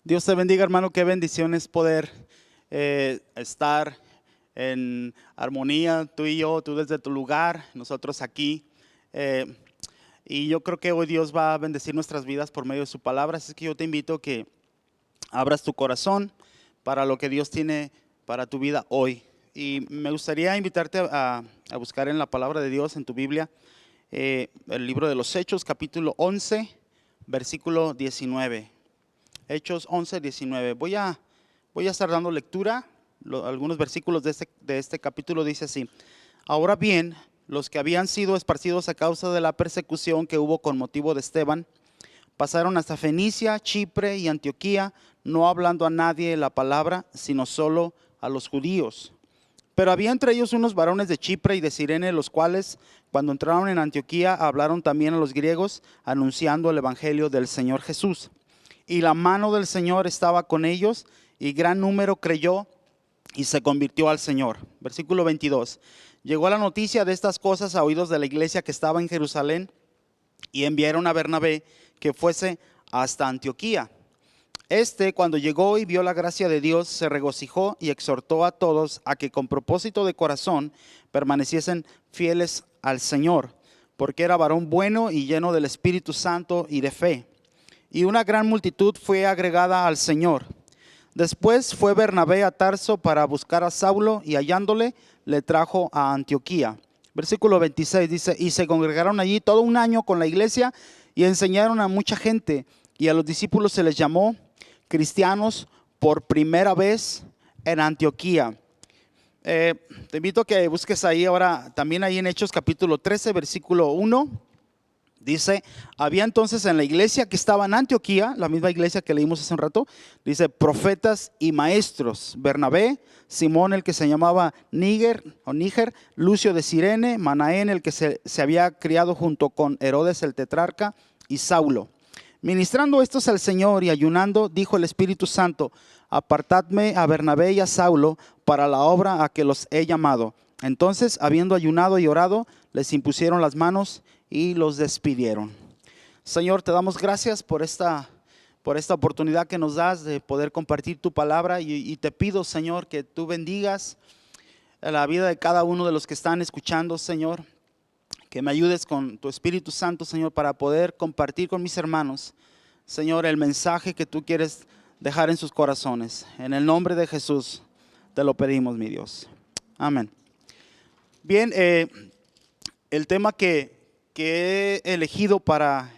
Dios te bendiga, hermano. Qué bendición es poder estar en armonía, tú y yo, tú desde tu lugar, nosotros aquí. Eh, y yo creo que hoy Dios va a bendecir nuestras vidas por medio de su palabra. Así que yo te invito a que abras tu corazón para lo que Dios tiene para tu vida hoy. Y me gustaría invitarte a buscar en la palabra de Dios, en tu Biblia, el libro de los Hechos, capítulo 11, versículo 19. Hechos 11, 19. Voy a estar dando lectura. Algunos versículos de este capítulo dice así: Ahora bien, los que habían sido esparcidos a causa de la persecución que hubo con motivo de Esteban, pasaron hasta Fenicia, Chipre y Antioquía, no hablando a nadie la palabra, sino solo a los judíos. Pero había entre ellos unos varones de Chipre y de Cirene, los cuales, cuando entraron en Antioquía, hablaron también a los griegos, anunciando el evangelio del Señor Jesús. Y la mano del Señor estaba con ellos, y gran número creyó y se convirtió al Señor. Versículo 22. Llegó la noticia de estas cosas a oídos de la iglesia que estaba en Jerusalén, y enviaron a Bernabé que fuese hasta Antioquía. Cuando llegó y vio la gracia de Dios, se regocijó y exhortó a todos a que con propósito de corazón permaneciesen fieles al Señor, porque era varón bueno y lleno del Espíritu Santo y de fe. Y una gran multitud fue agregada al Señor. Después fue Bernabé a Tarso para buscar a Saulo, y hallándole le trajo a Antioquía. Versículo 26 dice: y se congregaron allí todo un año con la iglesia y enseñaron a mucha gente, y a los discípulos se les llamó cristianos por primera vez en Antioquía. Te invito a que busques ahí ahora, también ahí en Hechos capítulo 13, versículo 1. Dice: había entonces en la iglesia que estaba en Antioquía, la misma iglesia que leímos hace un rato, dice, profetas y maestros: Bernabé, Simón el que se llamaba Níger, Lucio de Cirene, Manaén el que se había criado junto con Herodes el tetrarca, y Saulo. Ministrando estos al Señor y ayunando, dijo el Espíritu Santo: apartadme a Bernabé y a Saulo para la obra a que los he llamado. Entonces, habiendo ayunado y orado, les impusieron las manos y los despidieron. Señor, te damos gracias por esta oportunidad que nos das de poder compartir tu palabra, y te pido, Señor, que tú bendigas la vida de cada uno de los que están escuchando, Señor. Que me ayudes con tu Espíritu Santo, Señor, para poder compartir con mis hermanos, Señor, el mensaje que tú quieres dejar en sus corazones. En el nombre de Jesús te lo pedimos, mi Dios. Amén. Bien, el tema que he elegido para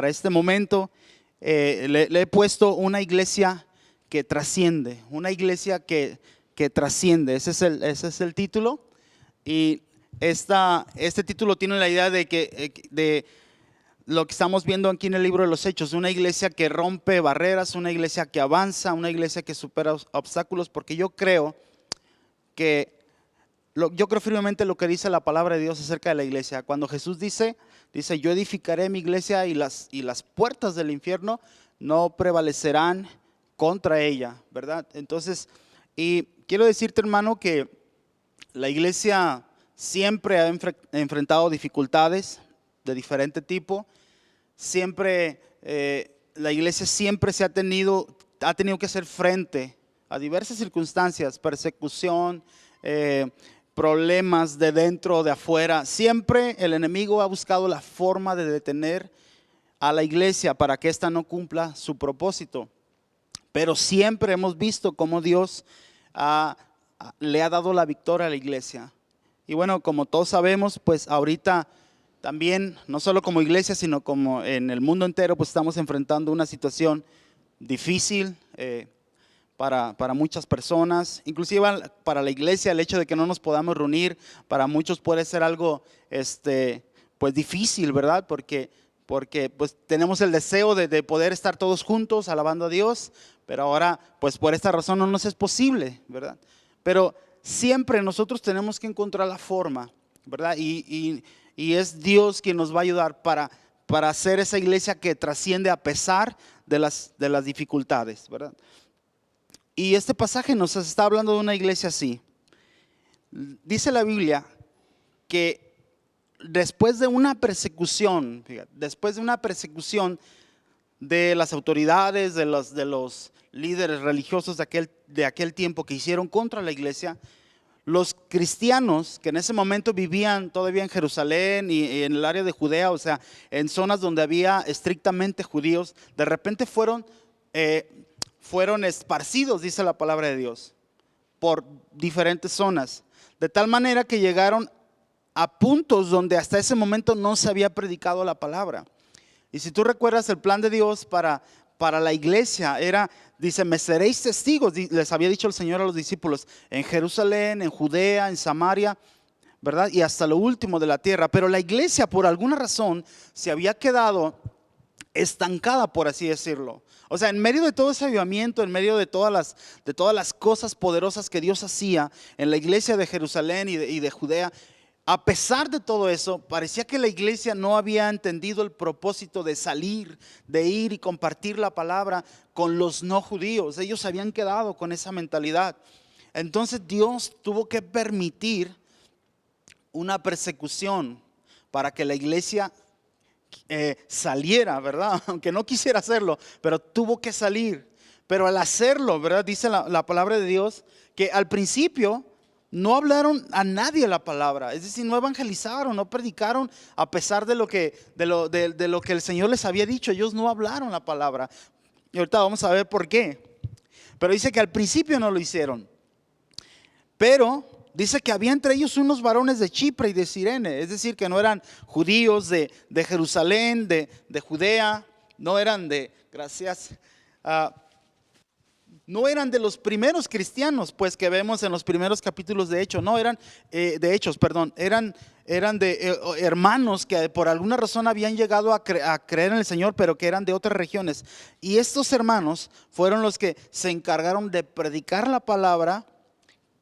este momento, le he puesto una iglesia que trasciende, una iglesia que trasciende. Ese es el título. Y este título tiene la idea de lo que estamos viendo aquí en el libro de los Hechos: una iglesia que rompe barreras, una iglesia que avanza, una iglesia que supera obstáculos, porque yo creo firmemente lo que dice la palabra de Dios acerca de la iglesia. Cuando Jesús dice, yo edificaré mi iglesia y las puertas del infierno no prevalecerán contra ella, ¿verdad? Entonces, y quiero decirte, hermano, que la iglesia siempre ha enfrentado dificultades de diferente tipo. Siempre, la iglesia siempre ha tenido que hacer frente a diversas circunstancias: persecución, problemas de dentro, de afuera. Siempre el enemigo ha buscado la forma de detener a la iglesia para que ésta no cumpla su propósito. Pero siempre hemos visto cómo Dios le ha dado la victoria a la iglesia. Y bueno, como todos sabemos, pues ahorita también, no solo como iglesia, sino como en el mundo entero, pues estamos enfrentando una situación difícil para muchas personas, inclusive para la iglesia. El hecho de que no nos podamos reunir para muchos puede ser algo pues difícil, ¿verdad? Porque pues tenemos el deseo de poder estar todos juntos alabando a Dios, pero ahora pues por esta razón no nos es posible, ¿verdad? Pero siempre nosotros tenemos que encontrar la forma, ¿verdad? Y es Dios quien nos va a ayudar para hacer esa iglesia que trasciende a pesar de las dificultades, ¿verdad? Y este pasaje nos está hablando de una iglesia así. Dice la Biblia que después de una persecución, de las autoridades, de los líderes religiosos de aquel tiempo que hicieron contra la iglesia, los cristianos que en ese momento vivían todavía en Jerusalén y en el área de Judea, o sea, en zonas donde había estrictamente judíos, de repente fueron esparcidos, dice la palabra de Dios, por diferentes zonas, de tal manera que llegaron a puntos donde hasta ese momento no se había predicado la palabra. Y si tú recuerdas, el plan de Dios para la iglesia era, dice, me seréis testigos, les había dicho el Señor a los discípulos, en Jerusalén, en Judea, en Samaria, ¿verdad? Y hasta lo último de la tierra. Pero la iglesia, por alguna razón, se había quedado estancada, por así decirlo. O sea, en medio de todo ese avivamiento, en medio de todas las cosas poderosas que Dios hacía en la iglesia de Jerusalén y de Judea, a pesar de todo eso, parecía que la iglesia no había entendido el propósito de salir, de ir y compartir la palabra con los no judíos. Ellos habían quedado con esa mentalidad. Entonces Dios tuvo que permitir una persecución para que la iglesia saliera, ¿verdad? Aunque no quisiera hacerlo, pero tuvo que salir. Pero al hacerlo, ¿verdad? Dice la palabra de Dios que al principio no hablaron a nadie la palabra, es decir, no evangelizaron, no predicaron a pesar de lo que el Señor les había dicho. Ellos no hablaron la palabra. Y ahorita vamos a ver por qué. Pero dice que al principio no lo hicieron. Pero dice que había entre ellos unos varones de Chipre y de Cirene, es decir, que no eran judíos de Jerusalén, de Judea, no eran no eran de los primeros cristianos, pues, que vemos en los primeros capítulos de Hechos. No eran de Hechos, perdón, eran de hermanos que por alguna razón habían llegado a creer en el Señor, pero que eran de otras regiones. Y estos hermanos fueron los que se encargaron de predicar la palabra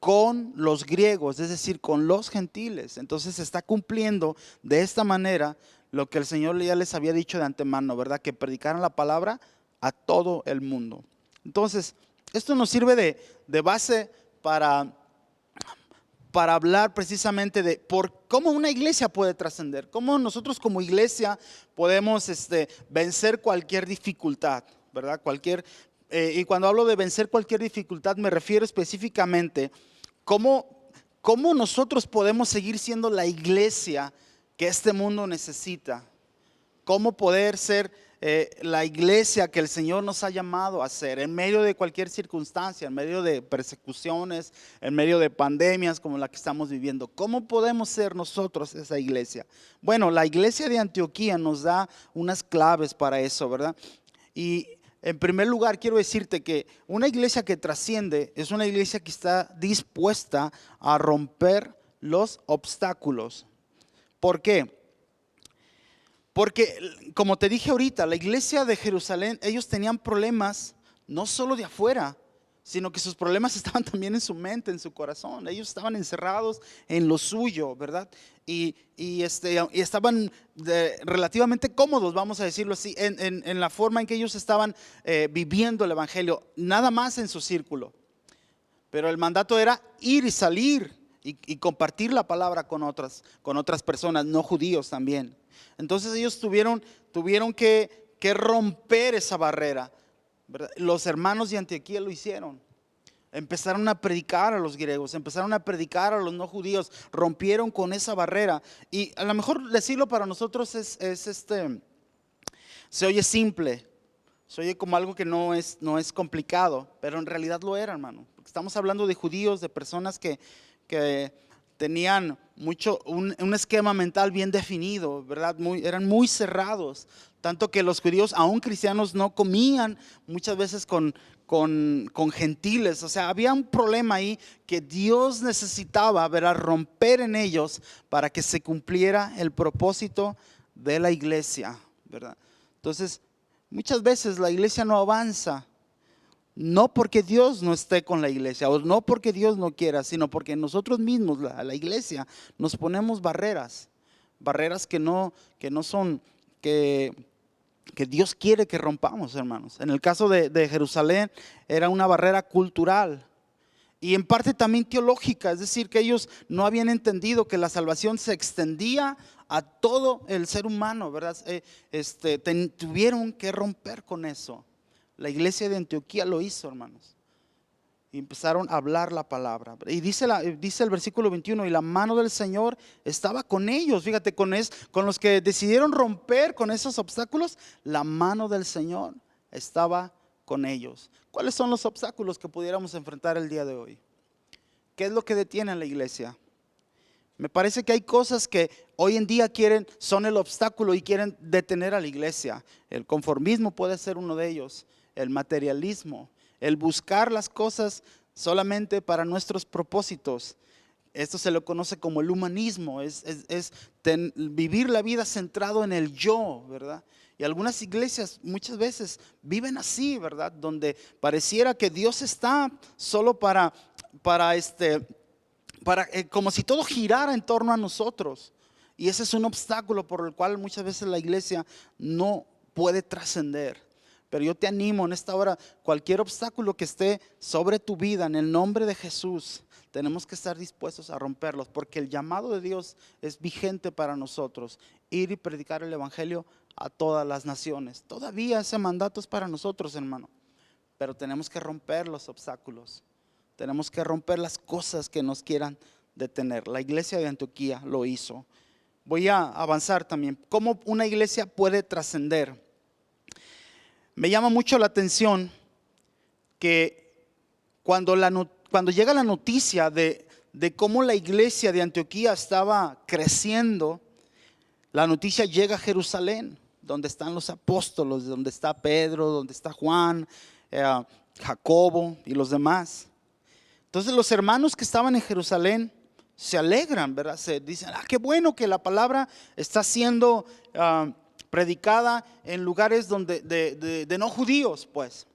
con los griegos, es decir, con los gentiles. Entonces se está cumpliendo de esta manera lo que el Señor ya les había dicho de antemano, ¿verdad? Que predicaran la palabra a todo el mundo. Entonces, esto nos sirve de base para hablar precisamente de cómo una iglesia puede trascender, cómo nosotros como iglesia podemos vencer cualquier dificultad, ¿verdad? Y cuando hablo de vencer cualquier dificultad me refiero específicamente cómo nosotros podemos seguir siendo la iglesia que este mundo necesita, cómo poder ser la iglesia que el Señor nos ha llamado a ser en medio de cualquier circunstancia, en medio de persecuciones, en medio de pandemias como la que estamos viviendo. ¿Cómo podemos ser nosotros esa iglesia? Bueno, la iglesia de Antioquía nos da unas claves para eso, ¿verdad? Y en primer lugar quiero decirte que una iglesia que trasciende es una iglesia que está dispuesta a romper los obstáculos. ¿Por qué? Porque, como te dije ahorita, la iglesia de Jerusalén, ellos tenían problemas no solo de afuera, sino que sus problemas estaban también en su mente, en su corazón. Ellos estaban encerrados en lo suyo, ¿verdad? Y estaban relativamente cómodos, vamos a decirlo así, en la forma en que ellos estaban viviendo el evangelio, nada más en su círculo. Pero el mandato era ir y salir y compartir la palabra con otras personas, no judíos también. Entonces ellos tuvieron que romper esa barrera, ¿verdad? Los hermanos de Antioquía lo hicieron. Empezaron a predicar a los griegos, empezaron a predicar a los no judíos, rompieron con esa barrera. Y a lo mejor decirlo para nosotros se oye simple, se oye como algo que no es complicado, pero en realidad lo era, hermano. Estamos hablando de judíos, de personas que tenían un esquema mental bien definido, ¿verdad? Eran muy cerrados, tanto que los judíos, aún cristianos, no comían muchas veces con gentiles. O sea, había un problema ahí que Dios necesitaba, ¿verdad?, romper en ellos para que se cumpliera el propósito de la iglesia, ¿verdad? Entonces, muchas veces la iglesia no avanza, no porque Dios no esté con la iglesia o no porque Dios no quiera, sino porque nosotros mismos, la iglesia, nos ponemos barreras que no son, que Dios quiere que rompamos, hermanos. En el caso de Jerusalén era una barrera cultural. y en parte también teológica, es decir, que ellos no habían entendido que la salvación se extendía a todo el ser humano, ¿verdad? Tuvieron que romper con eso. La iglesia de Antioquía lo hizo, hermanos. Y empezaron a hablar la palabra. Y dice el versículo 21, y la mano del Señor estaba con ellos. Fíjate, con los que decidieron romper con esos obstáculos, la mano del Señor estaba con ellos. ¿Cuáles son los obstáculos que pudiéramos enfrentar el día de hoy? ¿Qué es lo que detiene a la iglesia? Me parece que hay cosas que hoy en día son el obstáculo y quieren detener a la iglesia. El conformismo puede ser uno de ellos, el materialismo, el buscar las cosas solamente para nuestros propósitos. Esto se lo conoce como el humanismo, vivir la vida centrado en el yo, ¿verdad? Y algunas iglesias muchas veces viven así, ¿verdad? Donde pareciera que Dios está solo como si todo girara en torno a nosotros. Y ese es un obstáculo por el cual muchas veces la iglesia no puede trascender. Pero yo te animo en esta hora, cualquier obstáculo que esté sobre tu vida, en el nombre de Jesús, tenemos que estar dispuestos a romperlos, porque el llamado de Dios es vigente para nosotros, ir y predicar el evangelio a todas las naciones. Todavía ese mandato es para nosotros, hermano, pero tenemos que romper los obstáculos, tenemos que romper las cosas que nos quieran detener. La iglesia de Antioquía lo hizo. Voy a avanzar también. ¿Cómo una iglesia puede trascender? Me llama mucho la atención que cuando llega la noticia de cómo la iglesia de Antioquía estaba creciendo, la noticia llega a Jerusalén, donde están los apóstoles, donde está Pedro, donde está Juan, Jacobo y los demás. Entonces los hermanos que estaban en Jerusalén se alegran, ¿verdad? Se dicen, qué bueno que la palabra está siendo predicada en lugares de no judíos, pues.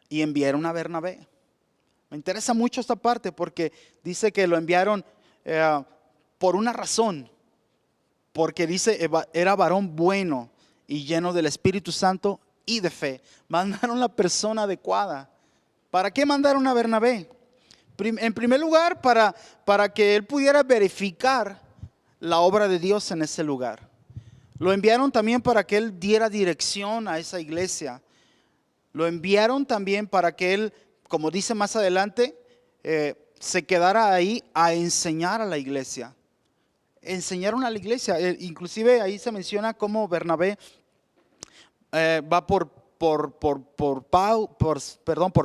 Y enviaron a Bernabé. Me interesa mucho esta parte porque dice que lo enviaron por una razón. Porque dice, era varón bueno y lleno del Espíritu Santo y de fe. Mandaron la persona adecuada. ¿Para qué mandaron a Bernabé? En primer lugar, para que él pudiera verificar la obra de Dios en ese lugar. Lo enviaron también para que él diera dirección a esa iglesia. Lo enviaron también para que él, como dice más adelante, se quedara ahí a enseñar a la iglesia. Enseñaron a la iglesia. Inclusive ahí se menciona cómo Bernabé va por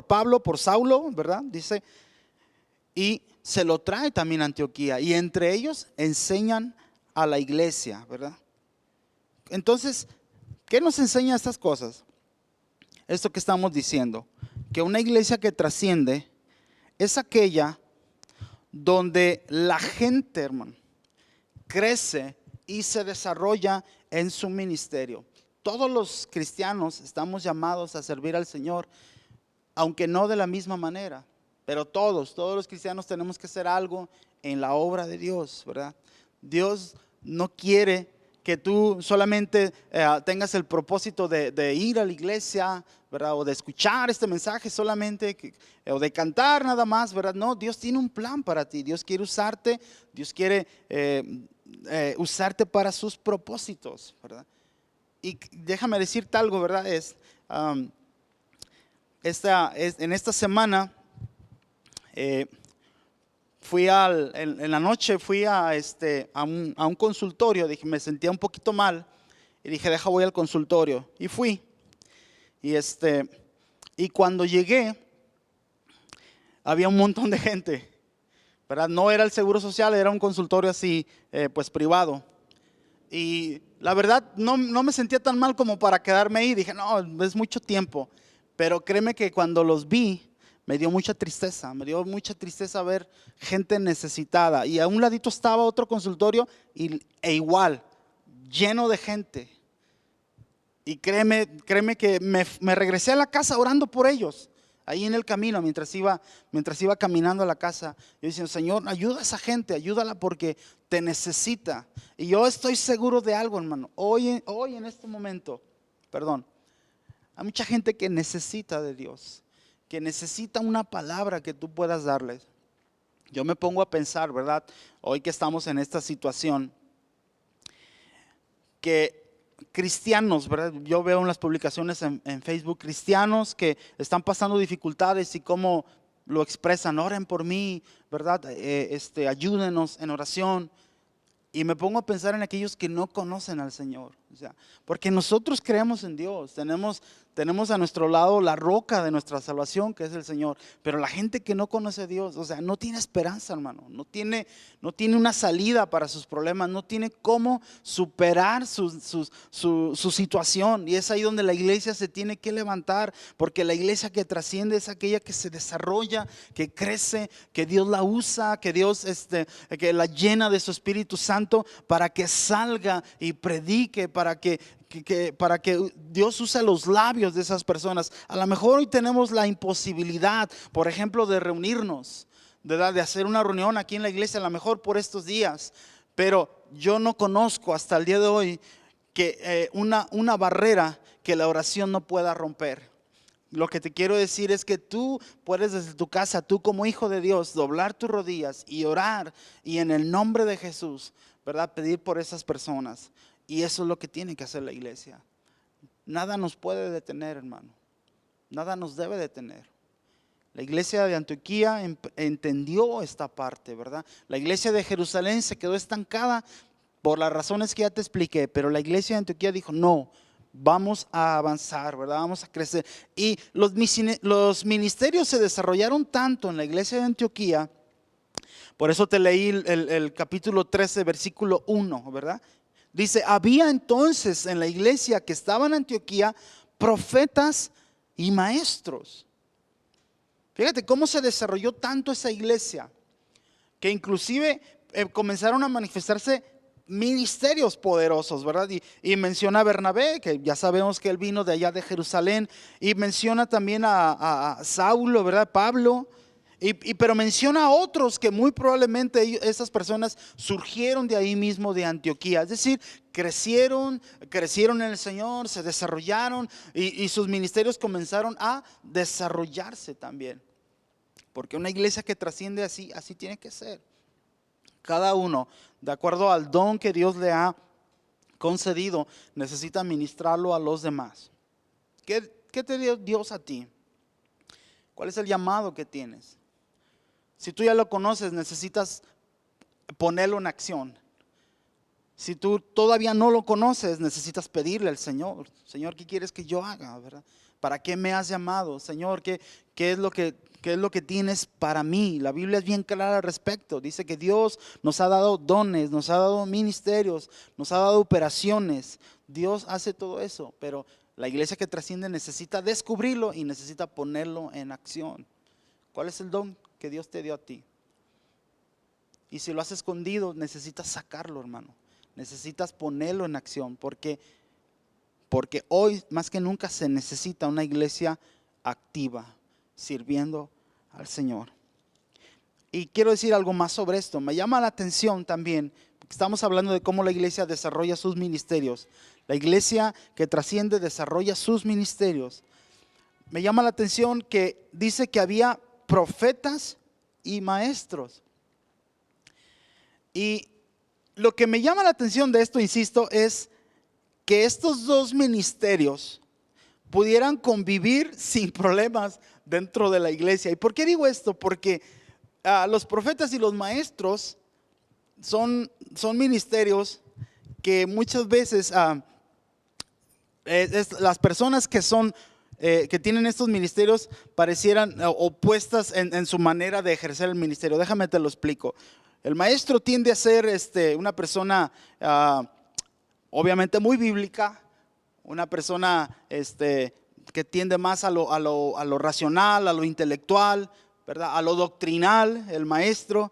Pablo, por Saulo, ¿verdad? Dice, y se lo trae también a Antioquía. Y entre ellos enseñan a la iglesia, ¿verdad? Entonces, ¿qué nos enseña estas cosas? Esto que estamos diciendo, que una iglesia que trasciende es aquella donde la gente, hermano, crece y se desarrolla en su ministerio. Todos los cristianos estamos llamados a servir al Señor, aunque no de la misma manera, pero todos los cristianos tenemos que hacer algo en la obra de Dios, ¿verdad? Dios no quiere que tú solamente tengas el propósito de ir a la iglesia, ¿verdad? O de escuchar este mensaje solamente, o de cantar nada más, ¿verdad? No, Dios tiene un plan para ti. Dios quiere usarte, Dios quiere usarte para sus propósitos, ¿verdad? Y déjame decirte algo, ¿verdad? En esta semana en la noche fui a un consultorio. Dije, me sentía un poquito mal y dije, voy al consultorio, y fui. Y cuando llegué había un montón de gente, ¿verdad? No era el Seguro Social, era un consultorio así, pues privado. Y la verdad no me sentía tan mal como para quedarme ahí. Dije, no, es mucho tiempo. Pero créeme que cuando los vi, me dio mucha tristeza ver gente necesitada. Y a un ladito estaba otro consultorio e igual, lleno de gente. Y créeme que me regresé a la casa orando por ellos. Ahí en el camino, mientras iba caminando a la casa, yo decía, Señor, ayuda a esa gente, ayúdala porque te necesita. Y yo estoy seguro de algo, hermano. Hoy en este momento, hay mucha gente que necesita de Dios, que necesita una palabra que tú puedas darles. Yo me pongo a pensar, ¿verdad? Hoy que estamos en esta situación, que cristianos, ¿verdad? Yo veo en las publicaciones en Facebook, cristianos que están pasando dificultades y cómo lo expresan: oren por mí, ¿verdad? Ayúdenos en oración. Y me pongo a pensar en aquellos que no conocen al Señor. O sea, porque nosotros creemos en Dios, tenemos a nuestro lado la roca de nuestra salvación, que es el Señor. Pero la gente que no conoce a Dios, o sea, no tiene esperanza, hermano. No tiene una salida para sus problemas, no tiene cómo superar su situación. Y es ahí donde la iglesia se tiene que levantar, porque la iglesia que trasciende es aquella que se desarrolla, que crece, que Dios la usa, que Dios que la llena de su Espíritu Santo para que salga y predique, para que Dios use los labios de esas personas. A lo mejor hoy tenemos la imposibilidad, por ejemplo, de reunirnos, de hacer una reunión aquí en la iglesia, a lo mejor por estos días, pero yo no conozco hasta el día de hoy que una barrera que la oración no pueda romper. Lo que te quiero decir es que tú puedes desde tu casa, tú como hijo de Dios, doblar tus rodillas y orar, y en el nombre de Jesús, ¿verdad?, pedir por esas personas. Y eso es lo que tiene que hacer la iglesia. Nada nos puede detener, hermano. Nada nos debe detener. La iglesia de Antioquía entendió esta parte, ¿verdad? La iglesia de Jerusalén se quedó estancada por las razones que ya te expliqué, pero la iglesia de Antioquía dijo: no, vamos a avanzar, ¿verdad? Vamos a crecer. Y los ministerios se desarrollaron tanto en la iglesia de Antioquía. Por eso te leí el capítulo 13, versículo 1, ¿verdad? Dice: había entonces en la iglesia que estaba en Antioquía profetas y maestros. Fíjate cómo se desarrolló tanto esa iglesia, que inclusive comenzaron a manifestarse ministerios poderosos, ¿verdad? Y menciona a Bernabé, que ya sabemos que él vino de allá de Jerusalén, y menciona también a Saulo, ¿verdad? Pablo. Pero menciona a otros que muy probablemente esas personas surgieron de ahí mismo, de Antioquía. Es decir, crecieron en el Señor, se desarrollaron, y sus ministerios comenzaron a desarrollarse también. Porque una iglesia que trasciende así tiene que ser. Cada uno, de acuerdo al don que Dios le ha concedido, necesita ministrarlo a los demás. ¿Qué te dio Dios a ti? ¿Cuál es el llamado que tienes? Si tú ya lo conoces, necesitas ponerlo en acción. Si tú todavía no lo conoces, necesitas pedirle al Señor: Señor, ¿qué quieres que yo haga, verdad? ¿Para qué me has llamado? Señor, ¿qué es lo que tienes para mí? La Biblia es bien clara al respecto. Dice que Dios nos ha dado dones, nos ha dado ministerios, nos ha dado operaciones. Dios hace todo eso, pero la iglesia que trasciende necesita descubrirlo y necesita ponerlo en acción. ¿Cuál es el don que Dios te dio a ti? Y si lo has escondido, necesitas sacarlo, hermano. Necesitas ponerlo en acción, porque hoy más que nunca se necesita una iglesia activa, sirviendo al Señor. Y quiero decir algo más sobre esto. Me llama la atención también, porque estamos hablando de cómo la iglesia desarrolla sus ministerios. La iglesia que trasciende desarrolla sus ministerios. Me llama la atención que dice que había profetas y maestros. Y lo que me llama la atención de esto, insisto, es que estos dos ministerios pudieran convivir sin problemas dentro de la iglesia. ¿Y por qué digo esto? Porque los profetas y los maestros son ministerios que muchas veces las personas que tienen estos ministerios parecieran opuestas en su manera de ejercer el ministerio. Déjame te lo explico. El maestro tiende a ser una persona obviamente muy bíblica, una persona que tiende más a lo racional, a lo intelectual, ¿verdad?, a lo doctrinal, el maestro.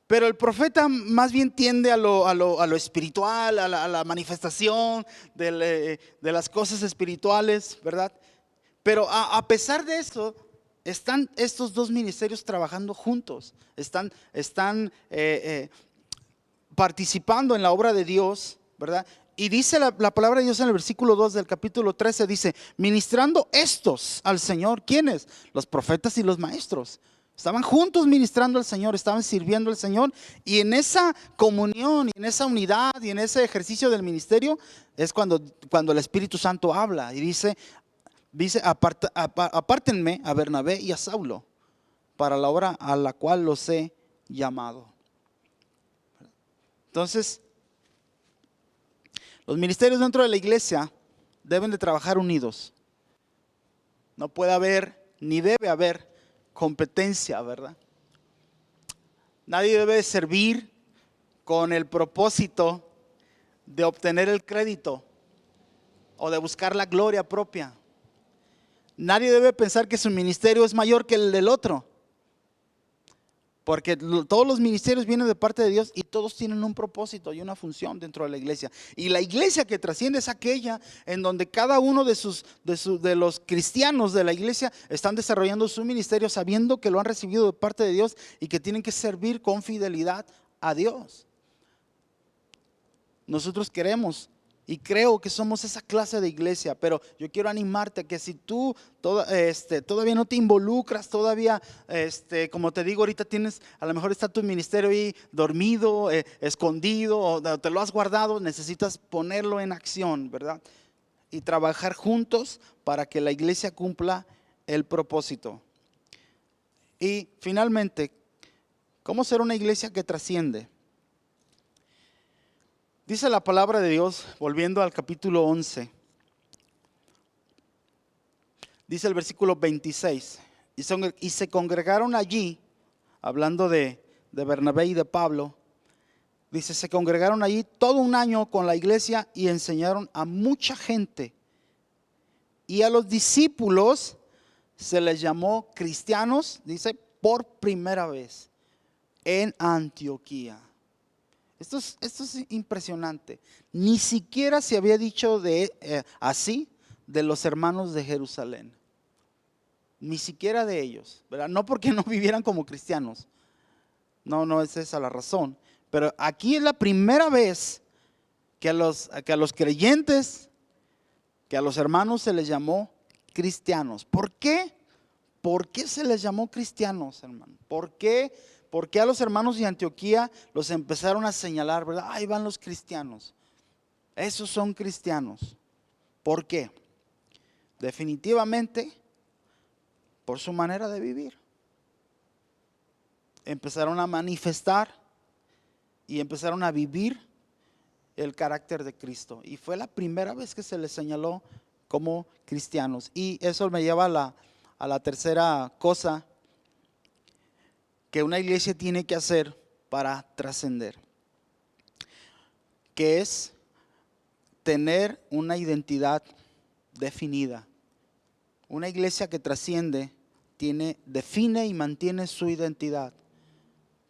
Pero el profeta más bien tiende a lo espiritual, a la manifestación de las cosas espirituales, ¿verdad? Pero a pesar de eso, están estos dos ministerios trabajando juntos, están participando en la obra de Dios, ¿verdad? Y dice la palabra de Dios en el versículo 2 del capítulo 13, dice, ministrando estos al Señor. ¿Quiénes? Los profetas y los maestros. Estaban juntos ministrando al Señor, estaban sirviendo al Señor. Y en esa comunión, y en esa unidad, y en ese ejercicio del ministerio, es cuando el Espíritu Santo habla. Y dice apártenme a Bernabé y a Saulo para la obra a la cual los he llamado. Entonces, los ministerios dentro de la iglesia deben de trabajar unidos. No puede haber, ni debe haber competencia, ¿verdad? Nadie debe servir con el propósito de obtener el crédito o de buscar la gloria propia. Nadie debe pensar que su ministerio es mayor que el del otro. Porque todos los ministerios vienen de parte de Dios y todos tienen un propósito y una función dentro de la iglesia. Y la iglesia que trasciende es aquella en donde cada uno de los cristianos de la iglesia están desarrollando su ministerio sabiendo que lo han recibido de parte de Dios y que tienen que servir con fidelidad a Dios. Nosotros queremos y creo que somos esa clase de iglesia, pero yo quiero animarte a que si tú todavía no te involucras, todavía, como te digo, ahorita tienes, a lo mejor está tu ministerio ahí dormido, escondido, o te lo has guardado, necesitas ponerlo en acción, ¿verdad? Y trabajar juntos para que la iglesia cumpla el propósito. Y finalmente, ¿cómo ser una iglesia que trasciende? Dice la palabra de Dios, volviendo al capítulo 11, dice el versículo 26, y se congregaron allí, hablando de Bernabé y de Pablo, dice, se congregaron allí todo un año con la iglesia y enseñaron a mucha gente. Y a los discípulos se les llamó cristianos, dice, por primera vez en Antioquía. Esto es impresionante. Ni siquiera se había dicho así de los hermanos de Jerusalén. Ni siquiera de ellos, ¿verdad? No porque no vivieran como cristianos. No es esa la razón. Pero aquí es la primera vez que a los creyentes, que a los hermanos se les llamó cristianos. ¿Por qué? ¿Por qué se les llamó cristianos, hermano? ¿Por qué a los hermanos de Antioquía los empezaron a señalar, verdad? Ahí van los cristianos. Esos son cristianos. ¿Por qué? Definitivamente por su manera de vivir. Empezaron a manifestar y empezaron a vivir el carácter de Cristo. Y fue la primera vez que se les señaló como cristianos. Y eso me lleva a la tercera cosa que una iglesia tiene que hacer para trascender, que es tener una identidad definida. Una iglesia que trasciende define y mantiene su identidad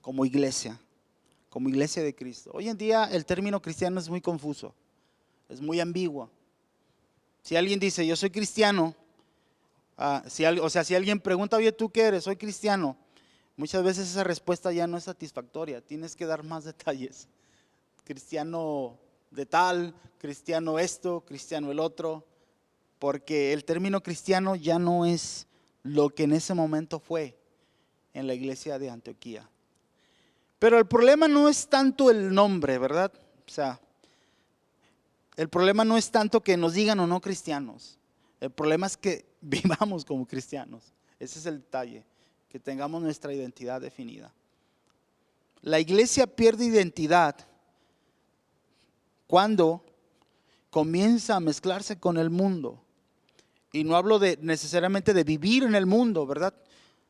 como iglesia de Cristo. Hoy en día el término cristiano es muy confuso, es muy ambiguo. Si alguien dice yo soy cristiano, si alguien pregunta, oye, ¿tú qué eres? Soy cristiano. Muchas veces esa respuesta ya no es satisfactoria, tienes que dar más detalles. Cristiano de tal, cristiano esto, cristiano el otro, porque el término cristiano ya no es lo que en ese momento fue en la iglesia de Antioquía. Pero el problema no es tanto el nombre, ¿verdad? O sea, el problema no es tanto que nos digan o no cristianos. El problema es que vivamos como cristianos. Ese es el detalle, que tengamos nuestra identidad definida. La iglesia pierde identidad cuando comienza a mezclarse con el mundo. Y no hablo necesariamente de vivir en el mundo, ¿verdad?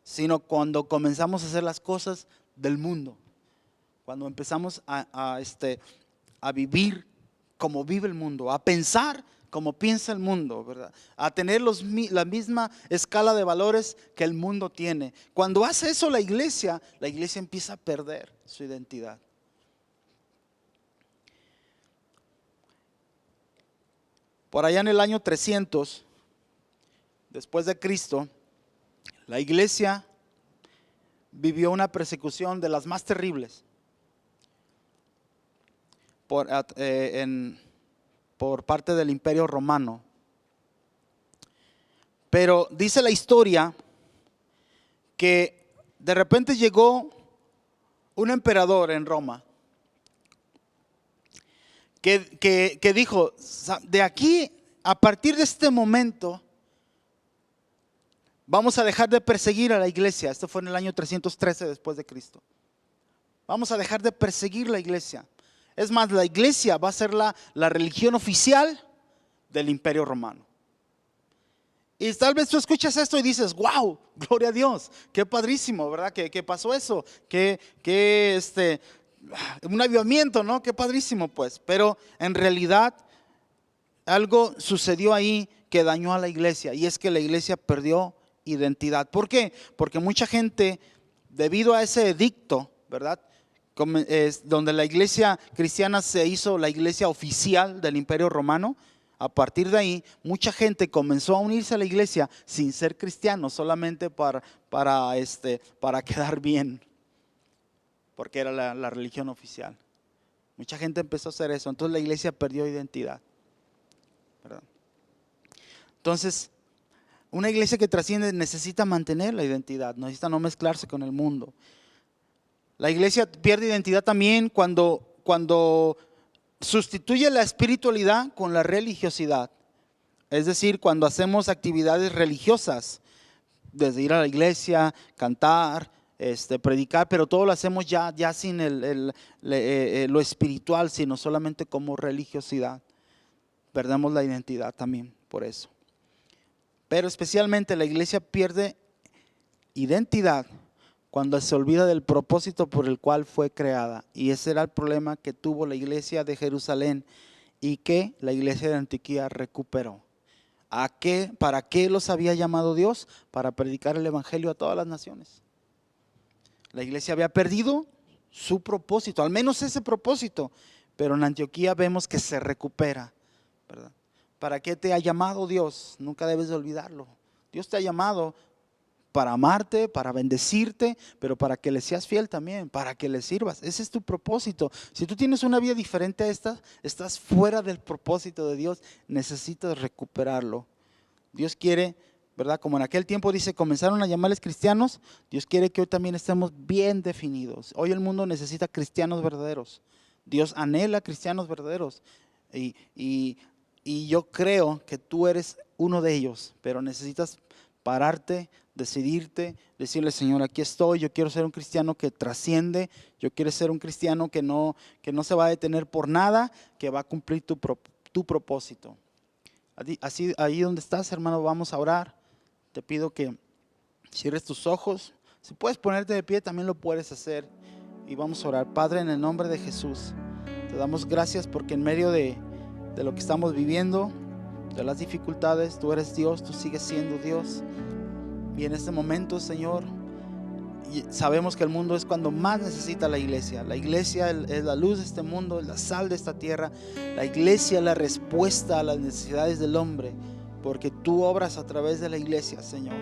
Sino cuando comenzamos a hacer las cosas del mundo. Cuando empezamos a vivir como vive el mundo, a pensar como piensa el mundo, ¿verdad? A tener la misma escala de valores que el mundo tiene. Cuando hace eso la iglesia empieza a perder su identidad. Por allá en el año 300, después de Cristo, la iglesia vivió una persecución de las más terribles. por parte del Imperio Romano. Pero dice la historia que de repente llegó un emperador en Roma que dijo: de aquí, a partir de este momento, vamos a dejar de perseguir a la iglesia. Esto fue en el año 313 después de Cristo. Vamos a dejar de perseguir la iglesia. Es más, la iglesia va a ser la religión oficial del Imperio Romano. Y tal vez tú escuchas esto y dices: wow, gloria a Dios, qué padrísimo, ¿verdad? Que pasó eso, un avivamiento, ¿no? Qué padrísimo, pues. Pero en realidad algo sucedió ahí que dañó a la iglesia, y es que la iglesia perdió identidad. ¿Por qué? Porque mucha gente, debido a ese edicto, ¿verdad?, donde la iglesia cristiana se hizo la iglesia oficial del Imperio Romano, a partir de ahí mucha gente comenzó a unirse a la iglesia sin ser cristianos, solamente para quedar bien, porque era la religión oficial. Mucha gente empezó a hacer eso, entonces la iglesia perdió identidad, ¿verdad? Entonces, una iglesia que trasciende necesita mantener la identidad, necesita no mezclarse con el mundo. La iglesia pierde identidad también cuando sustituye la espiritualidad con la religiosidad. Es decir, cuando hacemos actividades religiosas, desde ir a la iglesia, cantar, predicar, pero todo lo hacemos ya sin lo espiritual, sino solamente como religiosidad. Perdemos la identidad también por eso. Pero especialmente la iglesia pierde identidad cuando se olvida del propósito por el cual fue creada. Y ese era el problema que tuvo la iglesia de Jerusalén y que la iglesia de Antioquía recuperó. ¿Para qué los había llamado Dios? Para predicar el evangelio a todas las naciones. La iglesia había perdido su propósito, al menos ese propósito, pero en Antioquía vemos que se recupera, ¿verdad? ¿Para qué te ha llamado Dios? Nunca debes de olvidarlo. Dios te ha llamado para amarte, para bendecirte, pero para que le seas fiel también, para que le sirvas. Ese es tu propósito. Si tú tienes una vida diferente a esta, estás fuera del propósito de Dios, necesitas recuperarlo. Dios quiere, ¿verdad? Como en aquel tiempo dice, comenzaron a llamarles cristianos, Dios quiere que hoy también estemos bien definidos. Hoy el mundo necesita cristianos verdaderos. Dios anhela cristianos verdaderos. Y yo creo que tú eres uno de ellos, pero necesitas pararte, decidirte, decirle: Señor, aquí estoy, yo quiero ser un cristiano que trasciende, yo quiero ser un cristiano que no se va a detener por nada, que va a cumplir tu propósito. Así, ahí donde estás, hermano, vamos a orar. Te pido que cierres tus ojos. Si puedes ponerte de pie, también lo puedes hacer. Y vamos a orar. Padre, en el nombre de Jesús, te damos gracias porque en medio de lo que estamos viviendo, de las dificultades, tú eres Dios, tú sigues siendo Dios. Y en este momento, Señor, sabemos que el mundo es cuando más necesita la iglesia. La iglesia es la luz de este mundo, es la sal de esta tierra. La iglesia es la respuesta a las necesidades del hombre, porque tú obras a través de la iglesia, Señor.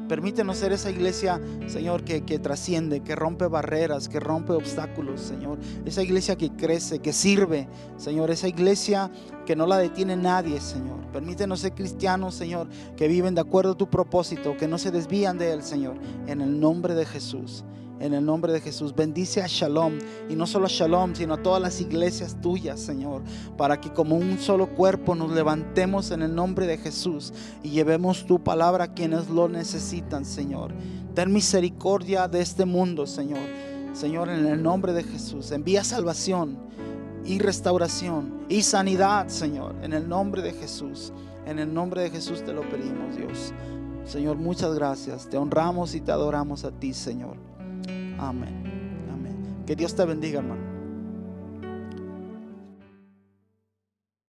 Permítenos ser esa iglesia, Señor, que trasciende, que rompe barreras, que rompe obstáculos, Señor. Esa iglesia que crece, que sirve, Señor. Esa iglesia que no la detiene nadie, Señor. Permítenos ser cristianos, Señor, que viven de acuerdo a tu propósito, que no se desvían de él, Señor. En el nombre de Jesús. En el nombre de Jesús, bendice a Shalom, y no solo a Shalom, sino a todas las iglesias tuyas, Señor, para que como un solo cuerpo nos levantemos en el nombre de Jesús y llevemos tu palabra a quienes lo necesitan, Señor. Ten misericordia de este mundo, Señor. Señor, en el nombre de Jesús, envía salvación y restauración y sanidad, Señor, en el nombre de Jesús. En el nombre de Jesús te lo pedimos, Dios. Señor, muchas gracias. Te honramos y te adoramos a ti, Señor. Amén. Amén. Que Dios te bendiga, hermano.